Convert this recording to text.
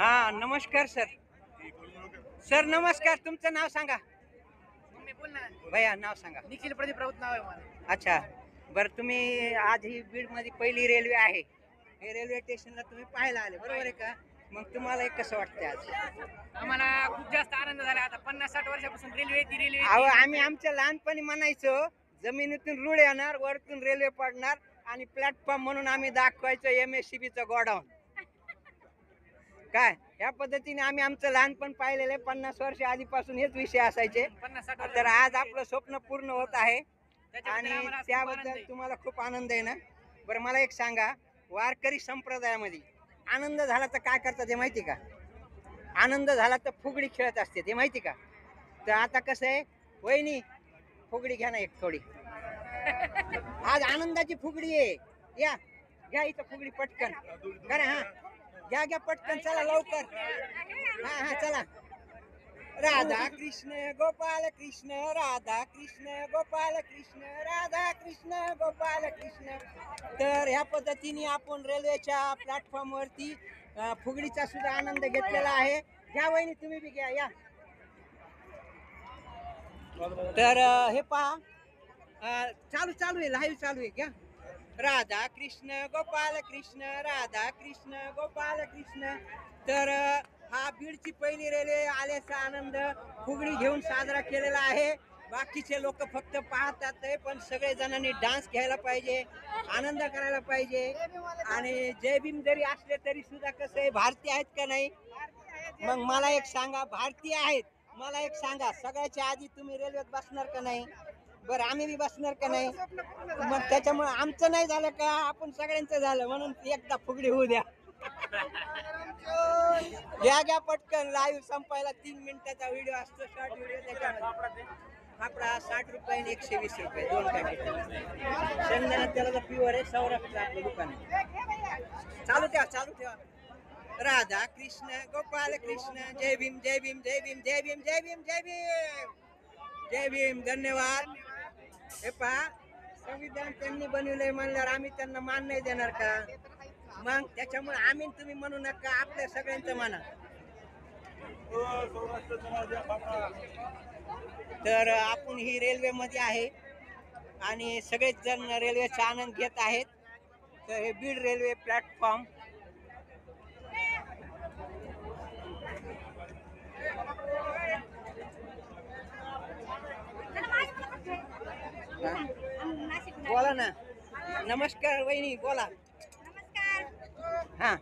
हा नमस्कार sir. Sir नमस्कार, तुमचं नाव सांगा. मम्मी बोल ना. भैया नाव सांगा. निखिल प्रदीप राऊत नाव आहे मला. अच्छा, बरं तुम्ही आज ही बीड मध्ये पहिली रेल्वे आहे, हे रेल्वे स्टेशनला तुम्ही पाहायला आले बरोबर आहे का? मग तुम्हाला एक कसं वाटतंय आज? आम्हाला खूप जास्त आनंद झाला. आता 50-60 वर्षापासून रेल्वे अहो आम्ही आमच्या लहानपणी म्हणायचो जमिनीतून रुळ येणार, वरतून रेल्वे पडणार आणि प्लॅटफॉर्म म्हणून आम्ही दाखवायचो MSCBचं गोडाऊन. काय या पद्धतीने आम्ही आमचं लहानपण पाहिलेलं आहे. 50 वर्ष आधीपासून हेच विषय असायचे. 50-60 तर आज आपलं स्वप्न पूर्ण होत आहे आणि आम्हाला खूप त्याबद्दल आनंद आहे. तुम्हाला खूप आनंद आहे ना? बरं मला एक सांगा, वारकरी संप्रदायामध्ये आनंद झाला तर काय करतात हे माहिती का? आनंद झाला तर फुगडी खेळत असते ते माहिती का? तर आता कसं आहे, वहिनी फुगडी घ्या ना एक थोडी. आज आनंदाची फुगडी आहे. या घ्या इथं फुगडी पटकन करा. हा घ्या घ्या पटकन, चला लवकर. हा हा चला. राधा कृष्ण गोपाल कृष्ण, राधा कृष्ण गोपाल कृष्ण, राधा कृष्ण गोपाल कृष्ण. तर ह्या पद्धतीने आपण रेल्वेच्या प्लॅटफॉर्म वरती फुगडीचा सुद्धा आनंद घेतलेला आहे. घ्या वहिनी तुम्ही बी घ्या या. तर हे पहा, चालू चालू आहे, लाईव्ह चालू आहे. घ्या. राधा कृष्ण गोपाल कृष्ण, राधा कृष्ण गोपाल कृष्ण. तर हा बीडची पहिली रेल्वे आल्याचा आनंद फुगडी घेऊन साजरा केलेला आहे. बाकीचे लोक फक्त पाहतात आहे, पण सगळे जणांनी डान्स घ्यायला पाहिजे, आनंद करायला पाहिजे. आणि जय भीम जरी असले तरी सुद्धा कसं आहे, भारतीय आहेत का नाही? मग मला एक सांगा, भारतीय आहेत मला एक सांगा, सगळ्याच्या आधी तुम्ही रेल्वेत बसणार का नाही? बरं आम्ही बी बसणार का नाही? मग त्याच्यामुळे आमचं नाही झालं का आपण सगळ्यांचं झालं, म्हणून एकदा फुगडी होऊ द्या. घ्या घ्या पटकन, लाईव्ह संपायला 3 मिनिटाचा व्हिडिओ असतो, शॉर्ट व्हिडिओ. त्याच्यामध्ये आपला 60 रुपये आणि 120 रुपये 2 पॅकेट. शेंगदाणा त्याला प्युअर आहे, सौराष्ट्र आपलं दुकान आहे. चालू ठेवा चालू ठेवा. राधा कृष्ण गोपाल कृष्ण, जय भीम जय भीम जय भीम जय भीम जय भीम जय भीम जय भीम. धन्यवाद. हे पहा, संविधान त्यांनी बनवलंय म्हणल्यावर आम्ही त्यांना मान नाही देणार का? मग त्याच्यामुळे आम्ही तुम्ही म्हणू नका, आपल्या सगळ्यांचं म्हणा. तर आपण ही रेल्वे मध्ये आहे आणि सगळेच जण रेल्वेचा आनंद घेत आहेत. तर हे बीड रेल्वे प्लॅटफॉर्म. बोला ना. नमस्कार वहिनी बोला. नमस्कार. हा